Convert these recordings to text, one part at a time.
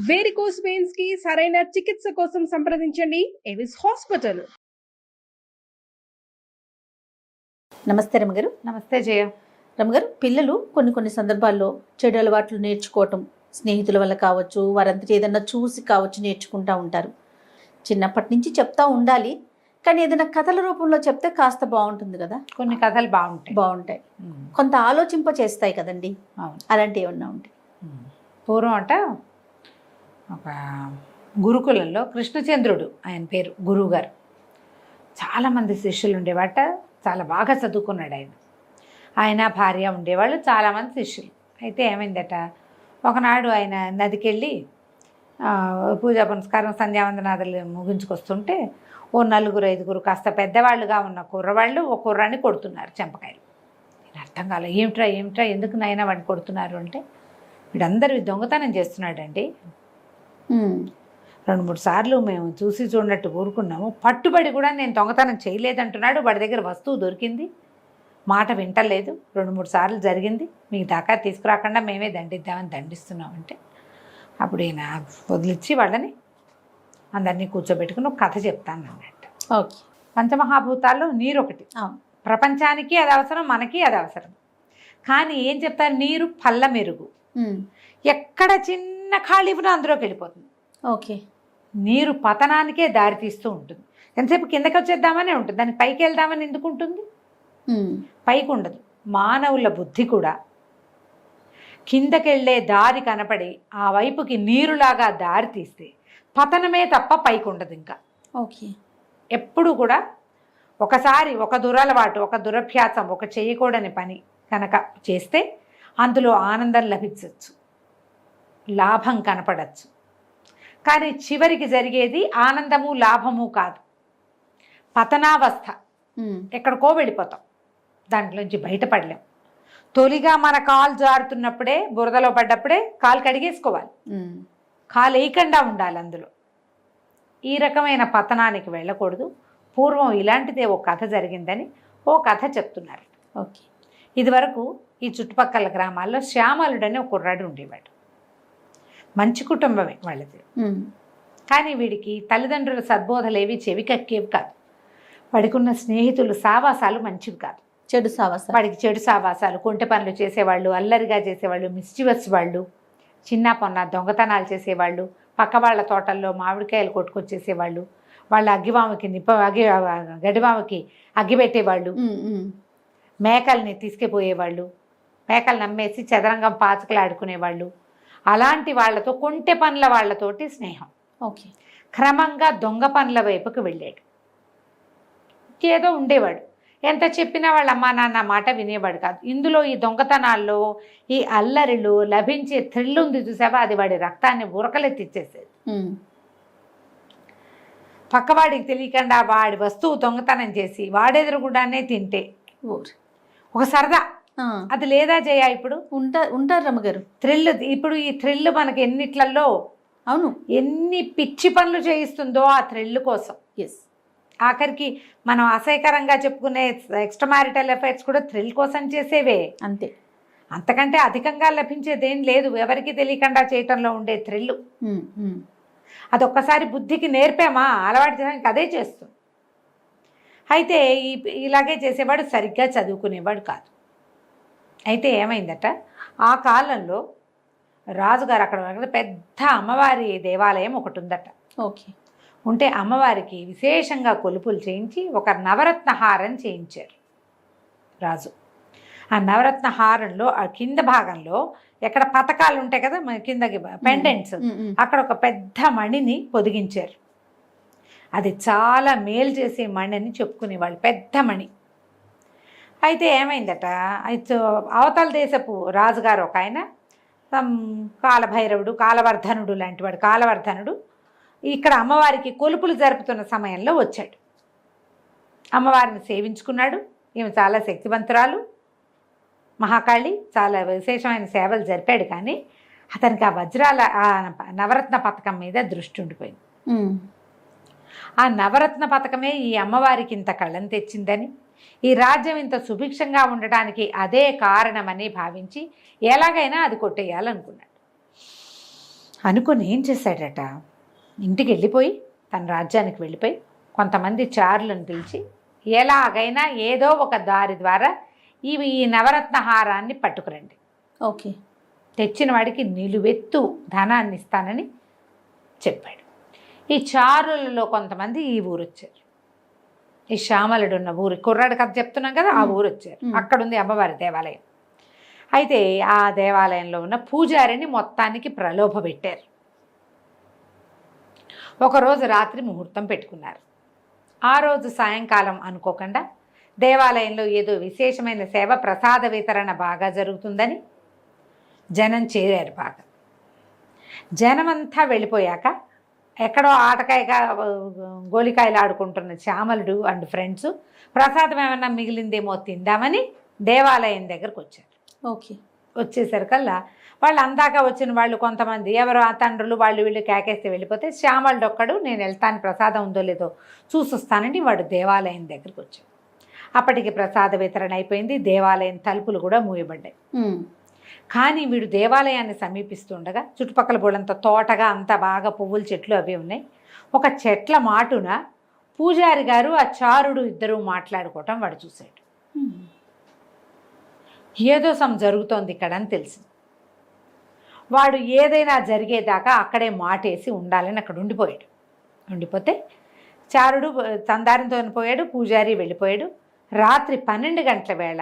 Varicose veins కి సరైన చికిత్స కోసం సంప్రదించండి ఎవిస్ హాస్పిటల్. నమస్తే రమగారు. నమస్తే జయ. రమగారు, పిల్లలు కొన్ని సందర్భాల్లో చెడు అలవాట్లు నేర్చుకోవటం స్నేహితుల వల్ల కావచ్చు, వారంతటి ఏదన్నా చూసి కావచ్చు నేర్చుకుంటూ ఉంటారు. చిన్నప్పటి నుంచి చెప్తా ఉండాలి, కానీ ఏదైనా కథల రూపంలో చెప్తే కాస్త బాగుంటుంది కదా. కొన్ని కథలు బాగుంటాయి, కొంత ఆలోచింప చేస్తాయి కదండి. అలాంటివి ఏమన్నా ఉంటాయి? పూర్వం అంట ఒక గురుకులంలో కృష్ణచంద్రుడు ఆయన పేరు, గురువుగారు. చాలామంది శిష్యులు ఉండేవాట, చాలా బాగా చదువుకున్నాడు ఆయన. ఆయన భార్య ఉండేవాళ్ళు, చాలామంది శిష్యులు. అయితే ఏమైందట, ఒకనాడు ఆయన నదికి వెళ్ళి పూజా పునస్కారం సంధ్యావందనాదులు ముగించుకొస్తుంటే ఓ 4-5 కాస్త పెద్దవాళ్ళుగా ఉన్న కుర్రవాళ్ళు ఓ కుర్రాన్ని కొడుతున్నారు చెంపకాయలు. నేను అర్థం కాలే, ఏమిట్రా ఎందుకు నాయనా వాడిని కొడుతున్నారు అంటే, వీడందరూ దొంగతనం చేస్తున్నాడండి. 2-3 సార్లు మేము చూసి చూడనట్టు ఊరుకున్నాము, పట్టుబడి కూడా నేను దొంగతనం చేయలేదంటున్నాడు. వాడి దగ్గర వస్తువు దొరికింది, మాట వింటలేదు, 2-3 సార్లు జరిగింది, మీకు దాకా తీసుకురాకుండా మేమే దండిద్దామని దండిస్తున్నామంటే అప్పుడు ఈయన వదిలిచ్చి వాళ్ళని అందరినీ కూర్చోబెట్టుకుని ఒక కథ చెప్తాను అన్నట్టు. ఓకే. పంచమహాభూతాల్లో నీరు ఒకటి. ప్రపంచానికి అది అవసరం, మనకి అది అవసరం. కానీ ఏం చెప్తారు, నీరు పల్ల మెరుగు. ఎక్కడ చిన్న ఖాళీ ఉన్నా అందులోకి వెళ్ళిపోతుంది. ఓకే. నీరు పతనానికే దారి తీస్తూ ఉంటుంది. ఎంతసేపు కిందకి వచ్చేద్దామనే ఉంటుంది, దానికి పైకి వెళ్దామని ఎందుకు ఉంటుంది? పైకి ఉండదు. మానవుల బుద్ధి కూడా కిందకెళ్ళే దారి కనపడి ఆ వైపుకి నీరులాగా దారి తీస్తే పతనమే తప్ప పైకి ఉండదు ఇంకా. ఓకే. ఎప్పుడు కూడా ఒకసారి ఒక దురలవాటు, ఒక దురభ్యాసం, ఒక చేయకూడని పని కనుక చేస్తే అందులో ఆనందం లభించవచ్చు, లాభం కనపడచ్చు. కానీ చివరికి జరిగేది ఆనందము లాభము కాదు, పతనావస్థ. ఎక్కడికో వెళ్ళిపోతాం, దాంట్లోంచి బయటపడలేం. తొలిగా మన కాలు జారుతున్నప్పుడే, బురదలో పడ్డప్పుడే కాలు కడిగేసుకోవాలి, కాలు వేయకుండా ఉండాలి అందులో. ఈ రకమైన పతనానికి వెళ్ళకూడదు. పూర్వం ఇలాంటిదే ఓ కథ జరిగిందని ఓ కథ చెప్తున్నారు. ఓకే. ఇదివరకు ఈ చుట్టుపక్కల గ్రామాల్లో శ్యామలుడని ఒక కుర్రాడు ఉండేవాడు. మంచి కుటుంబమే వాళ్ళది. కానీ వీడికి తల్లిదండ్రుల సద్బోధలేవి చెవికక్కేవి కాదు. వాడికి ఉన్న స్నేహితులు సావాసాలు మంచివి కాదు, చెడు సావాసాలు. వాడికి చెడు సావాసాలు, కొంటె పనులు చేసేవాళ్ళు, అల్లరిగా చేసేవాళ్ళు, మిస్చివస్ వాళ్ళు, చిన్న పొన్న దొంగతనాలు చేసేవాళ్ళు, పక్క వాళ్ళ తోటల్లో మామిడికాయలు కొట్టుకొచ్చేసేవాళ్ళు, వాళ్ళ అగ్గివాముకి గడివాముకి అగ్గి పెట్టేవాళ్ళు, మేకల్ని తీసుకుపోయేవాళ్ళు, మేకలు నమ్మేసి చదరంగం పాచకలు ఆడుకునేవాళ్ళు. అలాంటి వాళ్ళతో, కొంటె పనుల వాళ్ళతోటి స్నేహం. ఓకే. క్రమంగా దొంగ పనుల వైపుకు వెళ్ళాడు. ఏదో ఉండేవాడు, ఎంత చెప్పినా వాళ్ళ అమ్మా నాన్న మాట వినేవాడు కాదు. ఇందులో ఈ దొంగతనాల్లో, ఈ అల్లరిలో లభించే థ్రిల్ ఉంది చూసావా, అది వాడి రక్తాన్ని ఉరకలెత్తిచ్చేసేది. పక్కవాడికి తెలియకుండా వాడి వస్తువు దొంగతనం చేసి వాడెదురుగుడానే తింటే ఒక సరదా. అది లేదా జయ ఇప్పుడు? ఉంటారు రమ్మగారు. థ్రిల్. ఇప్పుడు ఈ థ్రిల్ మనకి ఎన్నిట్లలో, అవును, ఎన్ని పిచ్చి పనులు చేయిస్తుందో ఆ థ్రిల్ కోసం. ఎస్. ఆఖరికి మనం అసహ్యకరంగా చెప్పుకునే ఎక్స్ట్రా మ్యారిటల్ ఎఫైర్స్ కూడా థ్రిల్ కోసం చేసేవే. అంతే, అంతకంటే అధికంగా లభించేదేం లేదు ఎవరికి తెలియకుండా చేయటంలో ఉండే థ్రిల్. అదొక్కసారి బుద్ధికి నేర్పామా, అలవాటు చేయడానికి అదే చేస్తుంది. అయితే ఇలాగే చేసేవాడు సరిగ్గా చదువుకునేవాడు కాదు. అయితే ఏమైందట, ఆ కాలంలో రాజుగారు అక్కడ పెద్ద అమ్మవారి దేవాలయం ఒకటి ఉందట. ఓకే. ఉంటే అమ్మవారికి విశేషంగా కొలుపులు చేయించి ఒక నవరత్న హారం చేయించారు రాజు. ఆ నవరత్న హారంలో ఆ కింద భాగంలో ఎక్కడ పతకాలు ఉంటాయి కదా కిందకి, పెండెంట్స్, అక్కడ ఒక పెద్ద మణిని పొదిగించారు. అది చాలా మేలు చేసే మణి అని చెప్పుకునేవాళ్ళు, పెద్ద మణి. అయితే ఏమైందట, అవతల దేశపు రాజుగారు ఒక ఆయన, కాలభైరవుడు, కాలవర్ధనుడు లాంటి వాడు, కాలవర్ధనుడు ఇక్కడ అమ్మవారికి కొలుపులు జరుపుతున్న సమయంలో వచ్చాడు. అమ్మవారిని సేవించుకున్నాడు. ఈమె చాలా శక్తివంతురాలు, మహాకాళి, చాలా విశేషమైన సేవలు జరిపాడు. కానీ అతనికి ఆ వజ్రాల, ఆ నవరత్న పథకం మీద దృష్టి ఉండిపోయింది. ఆ నవరత్న పథకమే ఈ అమ్మవారికి ఇంత కళ్ళం తెచ్చిందని, ఈ రాజ్యం ఇంత సుభిక్షంగా ఉండటానికి అదే కారణమని భావించి ఎలాగైనా అది కొట్టేయాలనుకున్నాడు. అనుకొని ఏం చేశాడట, ఇంటికి వెళ్ళిపోయి తన రాజ్యానికి వెళ్ళిపోయి కొంతమంది చారులను పిలిచి ఎలాగైనా ఏదో ఒక దారి ద్వారా ఈ నవరత్న హారాన్ని పట్టుకురండి, ఓకే. తెచ్చిన వాడికి నిలువెత్తు ధనాన్ని ఇస్తానని చెప్పాడు. ఈ చారులలో కొంతమంది ఈ ఊరు వచ్చారు. ఈ శ్యామలుడు ఉన్న ఊరు, కుర్రాడు కథ చెప్తున్నాం కదా, ఆ ఊరు వచ్చారు. అక్కడ ఉంది అమ్మవారి దేవాలయం. అయితే ఆ దేవాలయంలో ఉన్న పూజారిని మొత్తానికి ప్రలోభ పెట్టారు. ఒకరోజు రాత్రి ముహూర్తం పెట్టుకున్నారు. ఆ రోజు సాయంకాలం అనుకోకుండా దేవాలయంలో ఏదో విశేషమైన సేవ, ప్రసాద వితరణ బాగా జరుగుతుందని జనం చేరారు. బాగా జనమంతా వెళ్ళిపోయాక ఎక్కడో ఆటకాయగా గోలికాయలు ఆడుకుంటున్న శ్యామలుడు అండ్ ఫ్రెండ్స్ ప్రసాదం ఏమన్నా మిగిలిందేమో తిందామని దేవాలయం దగ్గరకు వచ్చారు. ఓకే. వచ్చేసరికల్లా వాళ్ళు అందాక వచ్చిన వాళ్ళు కొంతమంది ఎవరో ఆ తండ్రులు వాళ్ళు వీళ్ళు కేకేస్తే వెళ్ళిపోతే శ్యామలుడు ఒక్కడు నేను వెళ్తాను, ప్రసాదం ఉందో లేదో చూసొస్తానండి వాడు దేవాలయం దగ్గరకు వచ్చాడు. అప్పటికి ప్రసాద వితరణ అయిపోయింది. దేవాలయం తలుపులు కూడా మూయబడ్డాయి. కానీ వీడు దేవాలయాన్ని సమీపిస్తుండగా చుట్టుపక్కల బోళ్ళంత తోటగా అంత బాగా పువ్వుల చెట్లు అవి ఉన్నాయి. ఒక చెట్ల మాటున పూజారి గారు ఆ చారుడు ఇద్దరూ మాట్లాడుకోవటం వాడు చూశాడు. ఏదో జరుగుతోంది ఇక్కడ అని తెలిసింది. వాడు ఏదైనా జరిగేదాకా అక్కడే మాటేసి ఉండాలని అక్కడ ఉండిపోయాడు. ఉండిపోతే చారుడు తందారితో పోయాడు, పూజారి వెళ్ళిపోయాడు. రాత్రి 12 గంటల వేళ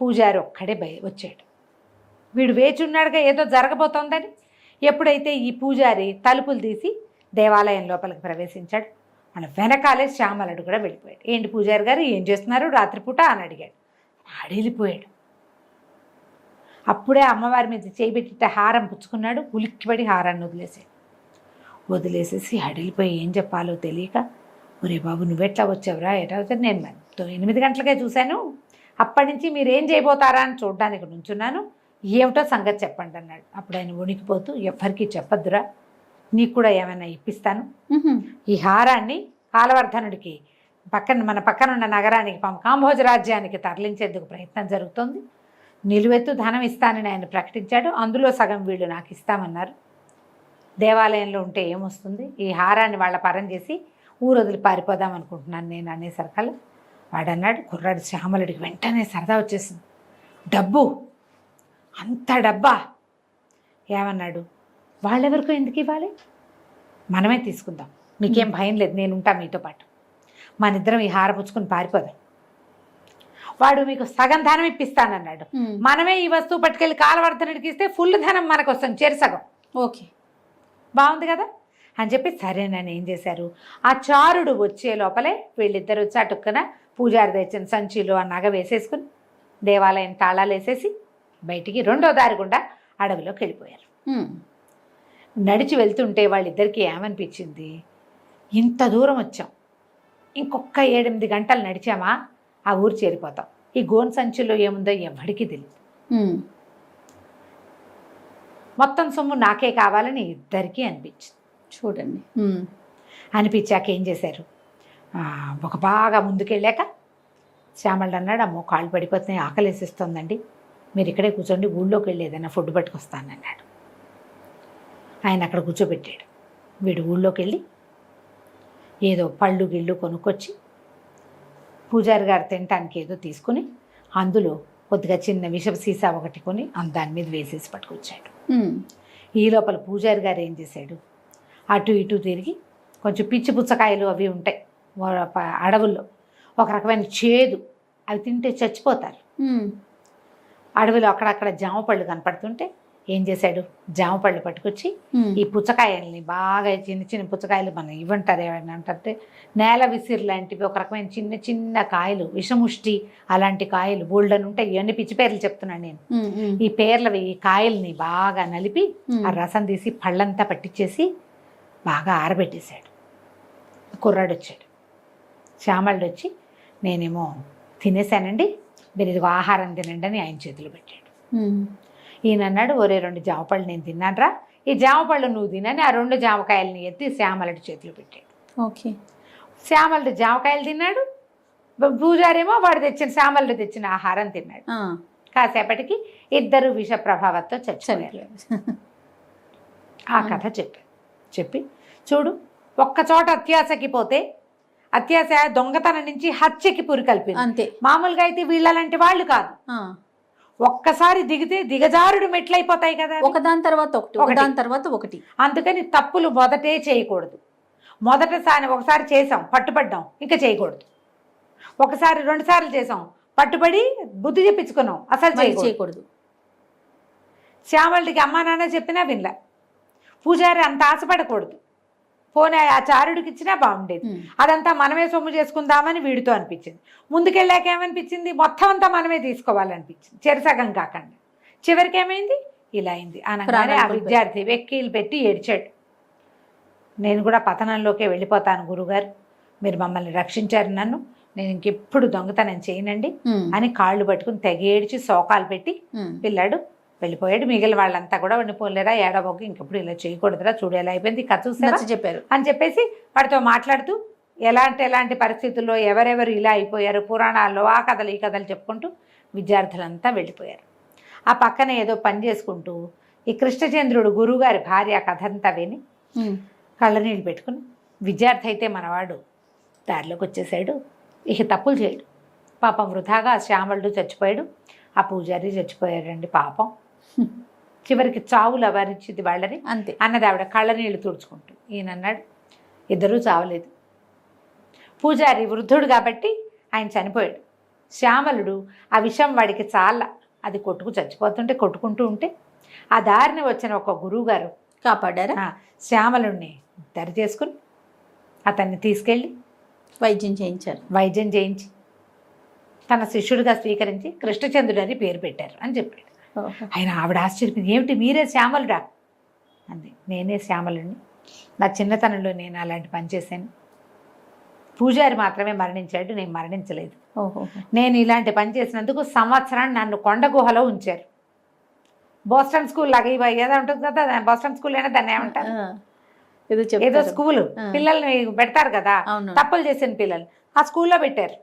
పూజారి ఒక్కడే వచ్చాడు. వీడు వేచి ఉన్నాడుగా ఏదో జరగబోతోందని. ఎప్పుడైతే ఈ పూజారి తలుపులు తీసి దేవాలయం లోపలికి ప్రవేశించాడు, మన వెనకాలే శ్యామలుడు కూడా వెళ్ళిపోయాడు. ఏంటి పూజారి గారు ఏం చేస్తున్నారు రాత్రిపూట అని అడిగాడు. అడిగిపోయాడు. అప్పుడే అమ్మవారి మీద చేయబెట్టి హారం పుచ్చుకున్నాడు. ఉలిక్కిపడి హారాన్ని వదిలేసేసి అడిగిపోయి ఏం చెప్పాలో తెలియక, ఒరే బాబు నువ్వెట్లా వచ్చావురా, ఎట్లా వచ్చావు, నేను 8 గంటలకే చూశాను, అప్పటి నుంచి మీరేం చేయబోతారా అని చూడడానికి నుంచున్నాను, ఏమిటో సంగతి చెప్పండి అన్నాడు. అప్పుడు ఆయన వణికిపోతూ ఎవ్వరికీ చెప్పద్దురా, నీకు కూడా ఏమైనా ఇప్పిస్తాను, ఈ హారాన్ని కాలవర్ధనుడికి మన పక్కనున్న నగరానికి కాంభోజ రాజ్యానికి తరలించేందుకు ప్రయత్నం జరుగుతోంది, నిలువెత్తు ధనం ఇస్తానని ఆయన ప్రకటించాడు, అందులో సగం వీళ్ళు నాకు ఇస్తామన్నారు. దేవాలయంలో ఉంటే ఏమొస్తుంది, ఈ హారాన్ని వాళ్ళ పరం చేసి ఊరు వదిలి పారిపోదాం అనుకుంటున్నాను నేను అనేసరికల్లా వాడన్నాడు, కుర్రాడు శ్యామలుడికి వెంటనే సరదా వచ్చేసింది. డబ్బు, అంత డబ్బా, ఏమన్నాడు, వాళ్ళెవరికో ఎందుకు ఇవ్వాలి, మనమే తీసుకుందాం, మీకేం భయం లేదు, నేను ఉంటా మీతో పాటు, మనిద్దరం ఈ హార పుచ్చుకుని పారిపోదాం, వాడు మీకు సగం ధనం ఇప్పిస్తానన్నాడు, మనమే ఈ వస్తువు పట్టుకెళ్ళి కాలవర్ధనుడికి ఇస్తే ఫుల్ ధనం మనకు వస్తుంది, చెరిసగం. ఓకే, బాగుంది కదా అని చెప్పి సరేనని ఏం చేశారు, ఆ చారుడు వచ్చే లోపలే వీళ్ళిద్దరు చటుక్కున పూజారి తెచ్చిన సంచిలో ఆ నగ వేసేసుకుని దేవాలయం తాళాలు వేసేసి బయటికి రెండో దారి గుండా అడవిలోకి వెళ్ళిపోయారు. నడిచి వెళ్తుంటే వాళ్ళిద్దరికీ ఏమనిపించింది, ఇంత దూరం వచ్చాం, ఇంకొక 7-8 గంటలు నడిచామా ఆ ఊరు చేరిపోతాం, ఈ గోన్ సంచిలో ఏముందో ఎవడికి తెలియదు, మొత్తం సొమ్ము నాకే కావాలని ఇద్దరికీ అనిపించింది. చూడండి, అనిపించాక ఏం చేశారు, ఒక బాగా ముందుకెళ్ళాక శ్యామలుడు అన్నాడు, అమ్మో కాళ్ళు పడిపోతున్నాయి, ఆకలేసిస్తుందండి, మీరు ఇక్కడే కూర్చోండి, ఊళ్ళోకి వెళ్ళి ఏదైనా ఫుడ్ పట్టుకొస్తానన్నాడు. ఆయన అక్కడ కూర్చోబెట్టాడు. వీడు ఊళ్ళోకి వెళ్ళి ఏదో పళ్ళు గిళ్ళు కొనుక్కొచ్చి పూజారి గారు తినటానికి ఏదో తీసుకుని అందులో కొద్దిగా చిన్న విషపు సీసా ఒకటి కొని దాని మీద వేసేసి పట్టుకొచ్చాడు. ఈ లోపల పూజారి గారు ఏం చేశాడు, అటు ఇటు తిరిగి కొంచెం పిచ్చి పుచ్చకాయలు అవి ఉంటాయి అడవుల్లో, ఒక రకమైన చేదు, అవి తింటే చచ్చిపోతారు. అడవిలో అక్కడక్కడ జామ పళ్ళు కనపడుతుంటే ఏం చేశాడు, జామ పళ్ళు పట్టుకొచ్చి ఈ పుచ్చకాయల్ని బాగా చిన్న చిన్న పుచ్చకాయలు మనం ఇవ్వంటారు ఏమైనా అంటే నేల విసిరి లాంటివి, ఒక రకమైన చిన్న చిన్న కాయలు, విషముష్టి అలాంటి కాయలు బోల్డన్ ఉంటాయి, ఇవన్నీ పిచ్చి పేర్లు చెప్తున్నాను నేను. ఈ పేర్లవి ఈ కాయల్ని బాగా నలిపి ఆ రసం తీసి పళ్ళంతా పట్టించేసి బాగా ఆరబెట్టేశాడు. కుర్రాడు వచ్చాడు, శ్యామలుడు వచ్చి నేనేమో తినేశానండి, మీరు ఇదిగో ఆహారం తినండి అని ఆయన చేతులు పెట్టాడు. ఈయన అన్నాడు, ఒరే 2 జామపళ్ళు నేను తిన్నానరా, ఈ జామపళ్ళు నువ్వు తినని ఆ 2 జామకాయలని ఎత్తి శ్యామలుడి చేతులు పెట్టాడు. ఓకే, శ్యామలుడు జామకాయలు తిన్నాడు, పూజారేమో వాడు తెచ్చిన శ్యామలుడు తెచ్చిన ఆహారం తిన్నాడు. కాసేపటికి ఇద్దరు విష ప్రభావంతో చచ్చిపోయారు. ఆ కథ చెప్పి చూడు ఒక్క చోట అత్యాశకి పోతే అత్యాశ దొంగతనం నుంచి హత్యకి పురికల్పింది. అంతే. మామూలుగా అయితే వీళ్ళలాంటి వాళ్ళు కాదు, ఒక్కసారి దిగితే దిగజారుడు మెట్లయిపోతాయి కదా, ఒకదాని తర్వాత ఒకదాని తర్వాత ఒకటి. అందుకని తప్పులు మొదటే చేయకూడదు. ఒకసారి చేసాం పట్టుబడ్డాం, ఇంకా చేయకూడదు. ఒకసారి 2 సార్లు చేసాం, పట్టుబడి బుద్ధి చెప్పించుకున్నాం, అసలు చేయకూడదు. శ్యామలకి అమ్మా నాన్న చెప్పినా వినలా. పూజారి అంత ఆశపడకూడదు, పోనీ ఆ చారుడికి ఇచ్చినా బాగుండేది. అదంతా మనమే సొమ్ము చేసుకుందామని వీడితో అనిపించింది. ముందుకెళ్ళాక ఏమనిపించింది, మొత్తం అంతా మనమే తీసుకోవాలనిపించింది, చెరసగం కాకుండా. చివరికి ఏమైంది, ఇలా అయింది అనగానే ఆ విద్యార్థి వెక్కీలు పెట్టి ఏడ్చాడు. నేను కూడా పతనంలోకే వెళ్ళిపోతాను గురుగారు, మీరు మమ్మల్ని రక్షించారు, నన్ను నేను ఇంకెప్పుడు దొంగతనం చేయనండి అని కాళ్ళు పట్టుకుని తెగేడ్చి శోకాలు పెట్టి పిల్లాడు వెళ్ళిపోయాడు. మిగిలిన వాళ్ళంతా కూడా ఉండిపోలేరా, ఏడబోకి ఇంకెప్పుడు ఇలా చేయకూడదురా, చూడు ఎలా అయిపోయింది, కథ చూసారా చెప్పారు అని చెప్పేసి వాడితో మాట్లాడుతూ ఎలాంటి పరిస్థితుల్లో ఎవరెవరు ఇలా అయిపోయారు, పురాణాల్లో ఆ కథలు ఈ కథలు చెప్పుకుంటూ విద్యార్థులంతా వెళ్ళిపోయారు. ఆ పక్కన ఏదో పని చేసుకుంటూ ఈ కృష్ణచంద్రుడు గురువుగారి భార్య కథ అంతా విని కళ్ళనీళ్ళు పెట్టుకుని, విద్యార్థి అయితే మనవాడు దారిలోకి వచ్చేసాడు, ఇక తప్పులు చేయడు, పాపం వృధాగా శ్యామలుడు చచ్చిపోయాడు, ఆ పూజారి చచ్చిపోయాడండి పాపం, చివరికి చావులు అవరించింది వాళ్ళని అంతే అన్నది ఆవిడ కళ్ళనీళ్ళు తుడుచుకుంటూ. ఈయన అన్నాడు, ఇద్దరూ చావలేదు, పూజారి వృద్ధుడు కాబట్టి ఆయన చనిపోయాడు, శ్యామలుడు ఆ విషయం వాడికి చాలా, అది కొట్టుకుంటూ ఉంటే ఆ దారిని వచ్చిన ఒక గురువుగారు కాపాడారా, శ్యామలుడిని దరి చేసుకుని అతన్ని తీసుకెళ్ళి వైద్యం చేయించి తన శిష్యుడిగా స్వీకరించి కృష్ణచంద్రుడు అని పేరు పెట్టారు అని చెప్పాడు. ఆయన ఆవిడ ఆశ్చర్యపోయింది, ఏమిటి మీరే శ్యామలుడా అంది. నేనే శ్యామలుడిని, నా చిన్నతనంలో నేను అలాంటి పని చేశాను, పూజారి మాత్రమే మరణించాడు, నేను మరణించలేదు, నేను ఇలాంటి పని చేసినందుకు సంవత్సరాన్ని నన్ను కొండ గుహలో ఉంచారు. బోస్టన్ స్కూల్ లాగా ఏదో ఉంటుంది కదా, బోస్టన్ స్కూల్ అయినా దాన్ని ఏమంటారు, ఏదో స్కూల్ పిల్లల్ని పెడతారు కదా, తప్పులు చేసిన పిల్లలు, ఆ స్కూల్లో పెట్టారు.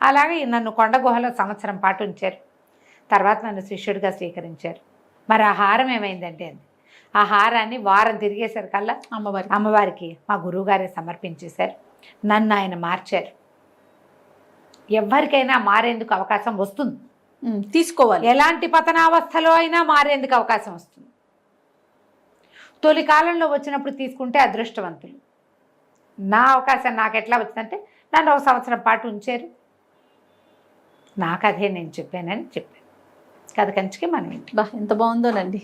అలాగే నన్ను కొండ గుహలో సంవత్సరం పాటు ఉంచారు, తర్వాత నన్ను శిష్యుడిగా స్వీకరించారు. మరి ఆ హారం ఏమైందంటే, ఆ హారాన్ని వారం తిరిగేసరికల్లా అమ్మవారికి మా గురువుగారే సమర్పించేశారు, నన్ను ఆయన మార్చారు. ఎవరికైనా మారేందుకు అవకాశం వస్తుంది, తీసుకోవాలి, ఎలాంటి పతనావస్థలో అయినా మారేందుకు అవకాశం వస్తుంది. తొలి కాలంలో వచ్చినప్పుడు తీసుకుంటే అదృష్టవంతులు. నా అవకాశం నాకు ఎట్లా వచ్చిందంటే, నన్ను 1 సంవత్సరం పాటు ఉంచారు, నాకు అదే నేను చెప్పానని చెప్పాను. కథ కంచికి మనం ఎంత బాగుందోనండి.